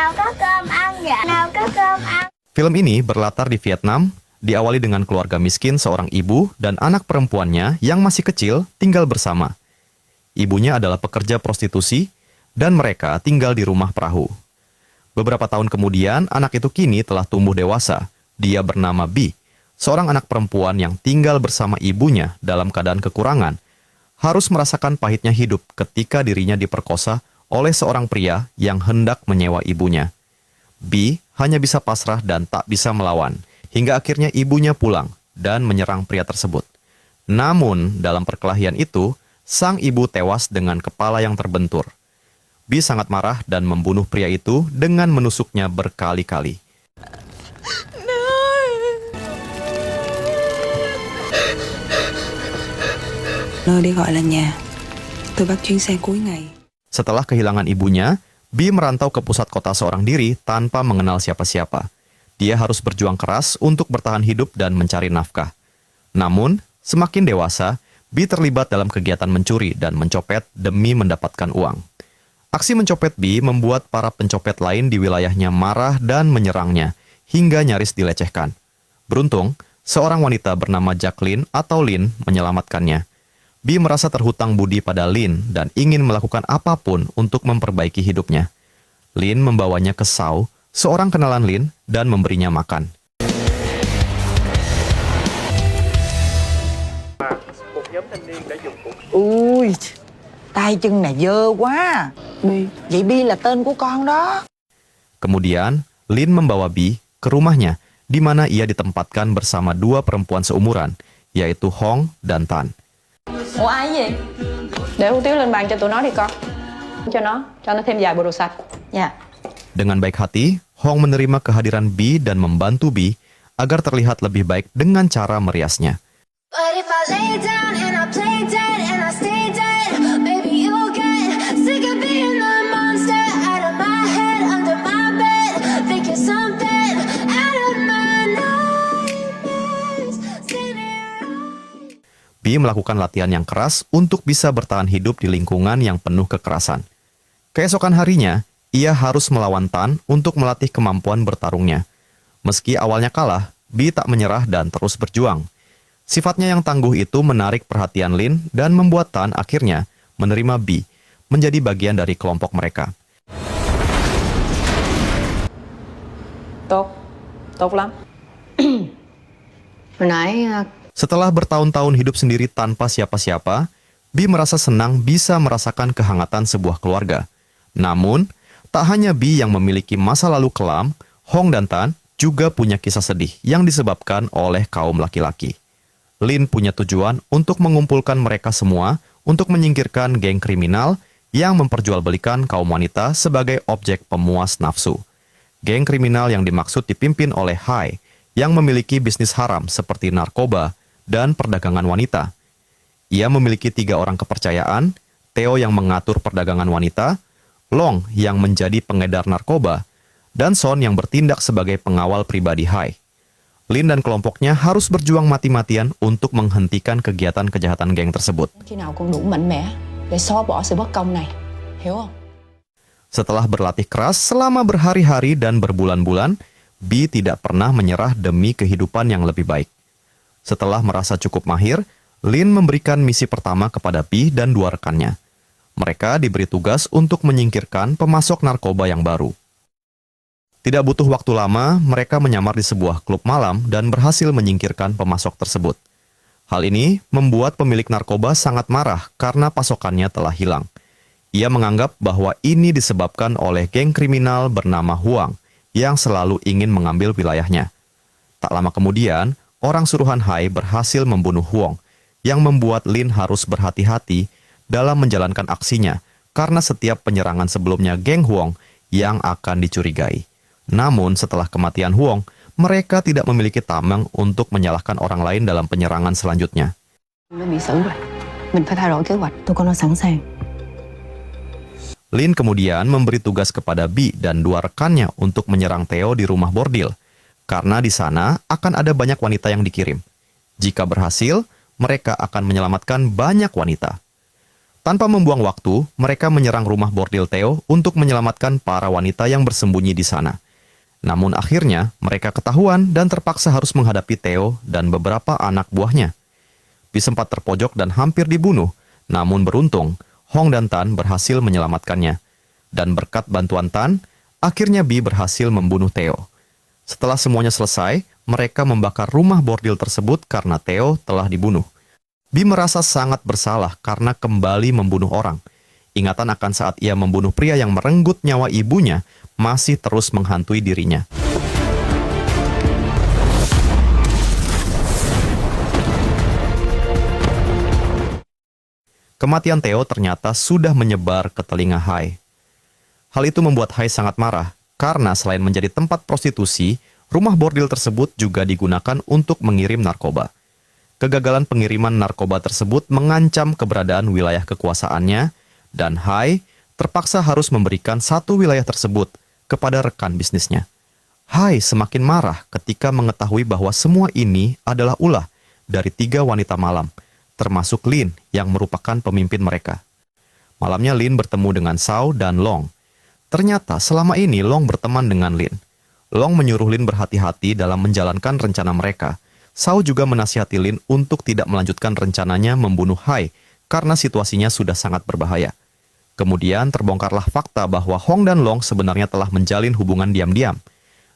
Nào có cơm ăn dạ. Nào có cơm ăn. Film ini berlatar di Vietnam, diawali dengan keluarga miskin seorang ibu dan anak perempuannya yang masih kecil tinggal bersama. Ibunya adalah pekerja prostitusi dan mereka tinggal di rumah perahu. Beberapa tahun kemudian, anak itu kini telah tumbuh dewasa. Dia bernama B, seorang anak perempuan yang tinggal bersama ibunya dalam keadaan kekurangan, harus merasakan pahitnya hidup ketika dirinya diperkosa oleh seorang pria yang hendak menyewa ibunya. B hanya bisa pasrah dan tak bisa melawan, hingga akhirnya ibunya pulang dan menyerang pria tersebut. Namun, dalam perkelahian itu, sang ibu tewas dengan kepala yang terbentur. B sangat marah dan membunuh pria itu dengan menusuknya berkali-kali. Nơi đây gọi là nhà. Tôi bắt chuyến xe cuối ngày. Setelah kehilangan ibunya, B merantau ke pusat kota seorang diri tanpa mengenal siapa-siapa. Dia harus berjuang keras untuk bertahan hidup dan mencari nafkah. Namun, semakin dewasa, B terlibat dalam kegiatan mencuri dan mencopet demi mendapatkan uang. Aksi mencopet B membuat para pencopet lain di wilayahnya marah dan menyerangnya, hingga nyaris dilecehkan. Beruntung, seorang wanita bernama Jacqueline atau Lin menyelamatkannya. B merasa terhutang budi pada Lin dan ingin melakukan apapun untuk memperbaiki hidupnya. Lin membawanya ke Sao, seorang kenalan Lin, dan memberinya makan. Ui, tay chân này dơ quá. Bi. Vậy Bi là tên của con đó. Kemudian, Lin membawa B ke rumahnya, di mana ia ditempatkan bersama dua perempuan seumuran, yaitu Hong dan Tan. Ủa ai cái gì? Để hủ tiếu lên bàn cho tụi nó đi con. Cho nó thêm vài bộ đồ sạch. Dạ. Dengan baik hati, Hong menerima kehadiran B dan membantu B agar terlihat lebih baik dengan cara meriasnya. But if I lay down and I play dead and I stay dead, maybe you'll get sick of being the monster out of my head, under my bed, thinking something out of my nightmares. B melakukan latihan yang keras untuk bisa bertahan hidup di lingkungan yang penuh kekerasan. Keesokan harinya, ia harus melawan Tan untuk melatih kemampuan bertarungnya. Meski awalnya kalah, B tak menyerah dan terus berjuang. Sifatnya yang tangguh itu menarik perhatian Lin dan membuat Tan akhirnya menerima B menjadi bagian dari kelompok mereka. Tốt lắm. Hồi nãy Setelah bertahun-tahun hidup sendiri tanpa siapa-siapa, B merasa senang bisa merasakan kehangatan sebuah keluarga. Namun, tak hanya B yang memiliki masa lalu kelam, Hong dan Tan juga punya kisah sedih yang disebabkan oleh kaum laki-laki. Lin punya tujuan untuk mengumpulkan mereka semua untuk menyingkirkan geng kriminal yang memperjualbelikan kaum wanita sebagai objek pemuas nafsu. Geng kriminal yang dimaksud dipimpin oleh Hai, yang memiliki bisnis haram seperti narkoba dan perdagangan wanita. Ia memiliki 3 orang kepercayaan, Theo yang mengatur perdagangan wanita, Long yang menjadi pengedar narkoba, dan Son yang bertindak sebagai pengawal pribadi Hai. Lin dan kelompoknya harus berjuang mati-matian untuk menghentikan kegiatan kejahatan geng tersebut. khi nào con đủ mạnh mẽ để xóa bỏ sự bất công này. Hiểu không? Setelah berlatih keras selama berhari-hari dan berbulan-bulan, B tidak pernah menyerah demi kehidupan yang lebih baik. Setelah merasa cukup mahir, Lin memberikan misi pertama kepada B dan 2 rekannya. Mereka diberi tugas untuk menyingkirkan pemasok narkoba yang baru. Tidak butuh waktu lama, mereka menyamar di sebuah klub malam dan berhasil menyingkirkan pemasok tersebut. Hal ini membuat pemilik narkoba sangat marah karena pasokannya telah hilang. Ia menganggap bahwa ini disebabkan oleh geng kriminal bernama Huang yang selalu ingin mengambil wilayahnya. Tak lama kemudian, orang suruhan Hai berhasil membunuh Huang, yang membuat Lin harus berhati-hati dalam menjalankan aksinya karena setiap penyerangan sebelumnya geng Huang yang akan dicurigai. Namun setelah kematian Huang, mereka tidak memiliki tameng untuk menyalahkan orang lain dalam penyerangan selanjutnya. Nó bị xử rồi. Mình phải thay đổi kế hoạch. Tụi con đã sẵn sàng. Lin kemudian memberi tugas kepada B dan 2 rekannya untuk menyerang Theo di rumah bordil, karena di sana akan ada banyak wanita yang dikirim. Jika berhasil, mereka akan menyelamatkan banyak wanita. Tanpa membuang waktu, mereka menyerang rumah bordil Theo untuk menyelamatkan para wanita yang bersembunyi di sana. Namun akhirnya, mereka ketahuan dan terpaksa harus menghadapi Theo dan beberapa anak buahnya. Bi sempat terpojok dan hampir dibunuh, namun beruntung, Hong dan Tan berhasil menyelamatkannya. Dan berkat bantuan Tan, akhirnya Bi berhasil membunuh Theo. Setelah semuanya selesai, mereka membakar rumah bordil tersebut karena Theo telah dibunuh. Bi merasa sangat bersalah karena kembali membunuh orang. Ingatan akan saat ia membunuh pria yang merenggut nyawa ibunya masih terus menghantui dirinya. Kematian Theo ternyata sudah menyebar ke telinga Hai. Hal itu membuat Hai sangat marah, karena selain menjadi tempat prostitusi, rumah bordil tersebut juga digunakan untuk mengirim narkoba. Kegagalan pengiriman narkoba tersebut mengancam keberadaan wilayah kekuasaannya, dan Hai terpaksa harus memberikan satu wilayah tersebut kepada rekan bisnisnya. Hai semakin marah ketika mengetahui bahwa semua ini adalah ulah dari 3 wanita malam, termasuk Lin yang merupakan pemimpin mereka. Malamnya Lin bertemu dengan Sao dan Long. Ternyata selama ini Long berteman dengan Lin. Long menyuruh Lin berhati-hati dalam menjalankan rencana mereka. Sao juga menasihati Lin untuk tidak melanjutkan rencananya membunuh Hai karena situasinya sudah sangat berbahaya. Kemudian terbongkarlah fakta bahwa Hong dan Long sebenarnya telah menjalin hubungan diam-diam.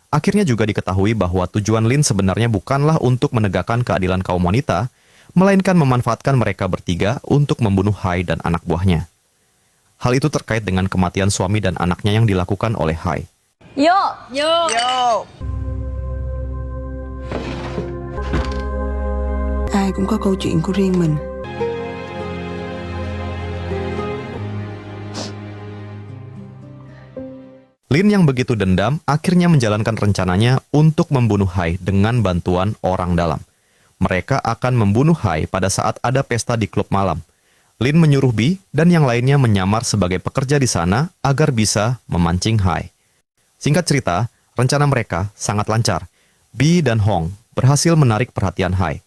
Akhirnya juga diketahui bahwa tujuan Lin sebenarnya bukanlah untuk menegakkan keadilan kaum wanita, melainkan memanfaatkan mereka bertiga untuk membunuh Hai dan anak buahnya. Hal itu terkait dengan kematian suami dan anaknya yang dilakukan oleh Hai. Vô. Ai cũng có câu chuyện của riêng mình. Lin yang begitu dendam akhirnya menjalankan rencananya untuk membunuh Hai dengan bantuan orang dalam. Mereka akan membunuh Hai pada saat ada pesta di klub malam. Lin menyuruh Bi dan yang lainnya menyamar sebagai pekerja di sana agar bisa memancing Hai. Singkat cerita, rencana mereka sangat lancar. Bi dan Hong berhasil menarik perhatian Hai.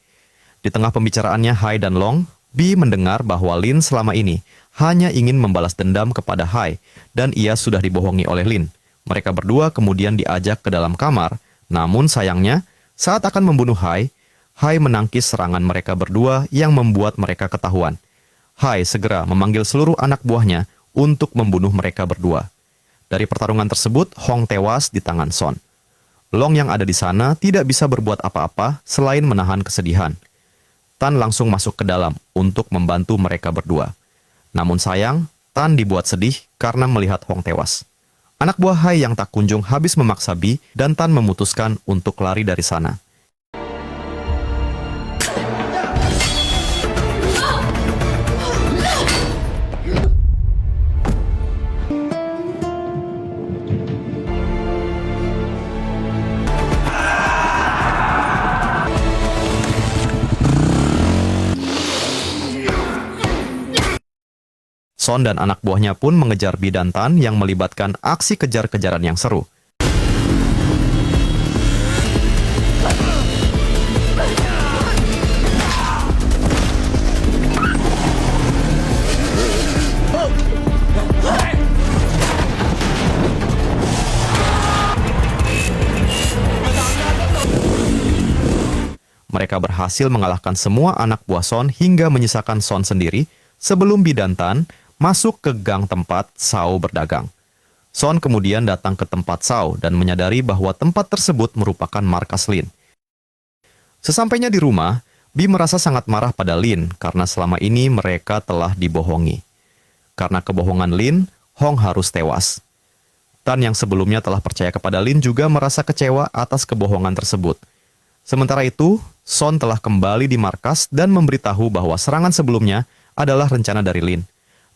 Di tengah pembicaraannya Hai dan Long, Bi mendengar bahwa Lin selama ini hanya ingin membalas dendam kepada Hai dan ia sudah dibohongi oleh Lin. Mereka berdua kemudian diajak ke dalam kamar, namun sayangnya saat akan membunuh Hai, Hai menangkis serangan mereka berdua yang membuat mereka ketahuan. Hai segera memanggil seluruh anak buahnya untuk membunuh mereka berdua. Dari pertarungan tersebut, Hong tewas di tangan Son. Long yang ada di sana tidak bisa berbuat apa-apa selain menahan kesedihan. Tan langsung masuk ke dalam untuk membantu mereka berdua. Namun sayang, Tan dibuat sedih karena melihat Hong tewas. Anak buah Hai yang tak kunjung habis memaksa Bi dan Tan memutuskan untuk lari dari sana. Son dan anak buahnya pun mengejar Bi dan Tan yang melibatkan aksi kejar-kejaran yang seru. Mereka berhasil mengalahkan semua anak buah Son hingga menyisakan Son sendiri sebelum Bi dan Tan masuk ke gang tempat Sao berdagang. Son kemudian datang ke tempat Sao dan menyadari bahwa tempat tersebut merupakan markas Lin. Sesampainya di rumah, Bi merasa sangat marah pada Lin karena selama ini mereka telah dibohongi. Karena kebohongan Lin, Hong harus tewas. Tan yang sebelumnya telah percaya kepada Lin juga merasa kecewa atas kebohongan tersebut. Sementara itu, Son telah kembali di markas dan memberitahu bahwa serangan sebelumnya adalah rencana dari Lin.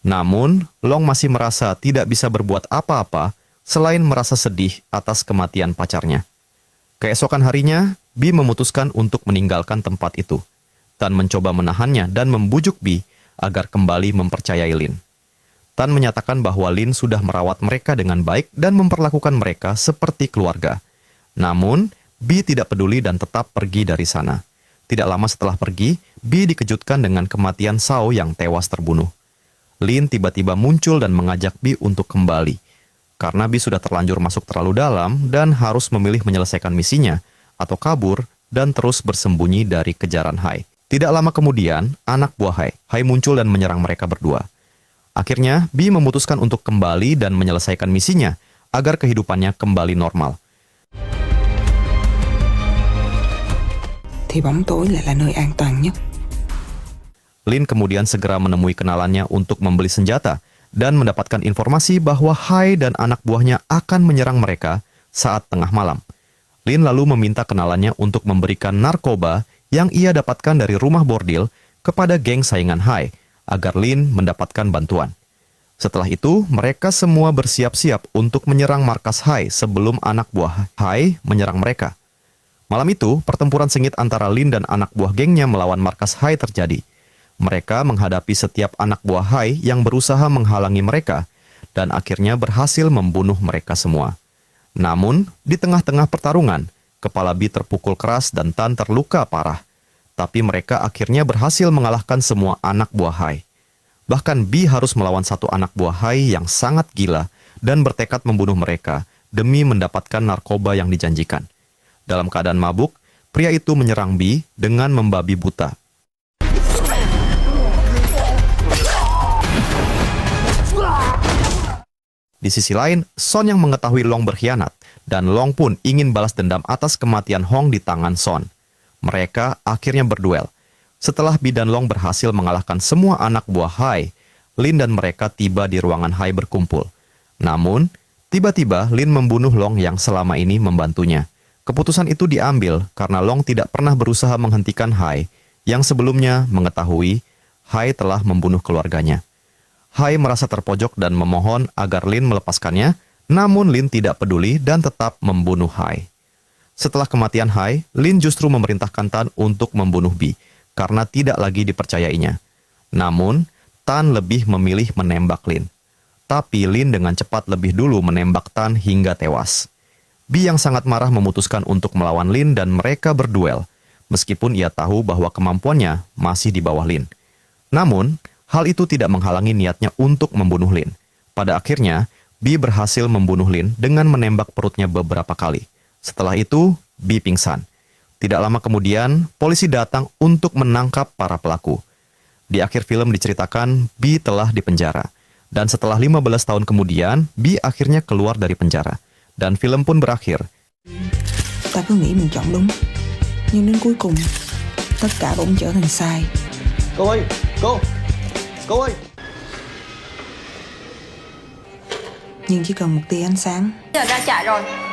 Namun, Long masih merasa tidak bisa berbuat apa-apa selain merasa sedih atas kematian pacarnya. Keesokan harinya, Bi memutuskan untuk meninggalkan tempat itu. Tan mencoba menahannya dan membujuk Bi agar kembali mempercayai Lin. Tan menyatakan bahwa Lin sudah merawat mereka dengan baik dan memperlakukan mereka seperti keluarga. Namun, Bi tidak peduli dan tetap pergi dari sana. Tidak lama setelah pergi, Bi dikejutkan dengan kematian Sao yang tewas terbunuh. Lin tiba-tiba muncul dan mengajak Bi untuk kembali. Karena Bi sudah terlanjur masuk terlalu dalam dan harus memilih menyelesaikan misinya atau kabur dan terus bersembunyi dari kejaran Hai. Tidak lama kemudian, anak buah Hai muncul dan menyerang mereka berdua. Akhirnya, Bi memutuskan untuk kembali dan menyelesaikan misinya agar kehidupannya kembali normal. Thì bóng tối lại là nơi an toàn nhất. Lin kemudian segera menemui kenalannya untuk membeli senjata dan mendapatkan informasi bahwa Hai dan anak buahnya akan menyerang mereka saat tengah malam. Lin lalu meminta kenalannya untuk memberikan narkoba yang ia dapatkan dari rumah bordil kepada geng saingan Hai agar Lin mendapatkan bantuan. Setelah itu, mereka semua bersiap-siap untuk menyerang markas Hai sebelum anak buah Hai menyerang mereka. Malam itu, pertempuran sengit antara Lin dan anak buah gengnya melawan markas Hai terjadi. Mereka menghadapi setiap anak buah Hai yang berusaha menghalangi mereka dan akhirnya berhasil membunuh mereka semua. Namun, di tengah-tengah pertarungan, kepala Bi terpukul keras dan Tan terluka parah. Tapi mereka akhirnya berhasil mengalahkan semua anak buah Hai. Bahkan Bi harus melawan satu anak buah Hai yang sangat gila dan bertekad membunuh mereka demi mendapatkan narkoba yang dijanjikan. Dalam keadaan mabuk, pria itu menyerang Bi dengan membabi buta. Di sisi lain, Son yang mengetahui Long berkhianat, dan Long pun ingin balas dendam atas kematian Hong di tangan Son. Mereka akhirnya berduel. Setelah Bi dan Long berhasil mengalahkan semua anak buah Hai, Lin dan mereka tiba di ruangan Hai berkumpul. Namun, tiba-tiba Lin membunuh Long yang selama ini membantunya. Keputusan itu diambil karena Long tidak pernah berusaha menghentikan Hai, yang sebelumnya mengetahui Hai telah membunuh keluarganya. Hai merasa terpojok dan memohon agar Lin melepaskannya, namun Lin tidak peduli dan tetap membunuh Hai. Setelah kematian Hai, Lin justru memerintahkan Tan untuk membunuh Bi, karena tidak lagi dipercayainya. Namun, Tan lebih memilih menembak Lin. Tapi Lin dengan cepat lebih dulu menembak Tan hingga tewas. Bi yang sangat marah memutuskan untuk melawan Lin dan mereka berduel, meskipun ia tahu bahwa kemampuannya masih di bawah Lin. Namun, hal itu tidak menghalangi niatnya untuk membunuh Lin. Pada akhirnya, Bi berhasil membunuh Lin dengan menembak perutnya beberapa kali. Setelah itu, Bi pingsan. Tidak lama kemudian, polisi datang untuk menangkap para pelaku. Di akhir film diceritakan, Bi telah dipenjara. Dan setelah 15 tahun kemudian, Bi akhirnya keluar dari penjara. Dan film pun berakhir. Ta cứ nghĩ mình chọn đúng, nhưng đến cuối cùng tất cả bỗng trở thành sai. Cô ơi, cô ơi. Nhưng chỉ cần một tia ánh sáng Giờ ra chạy rồi.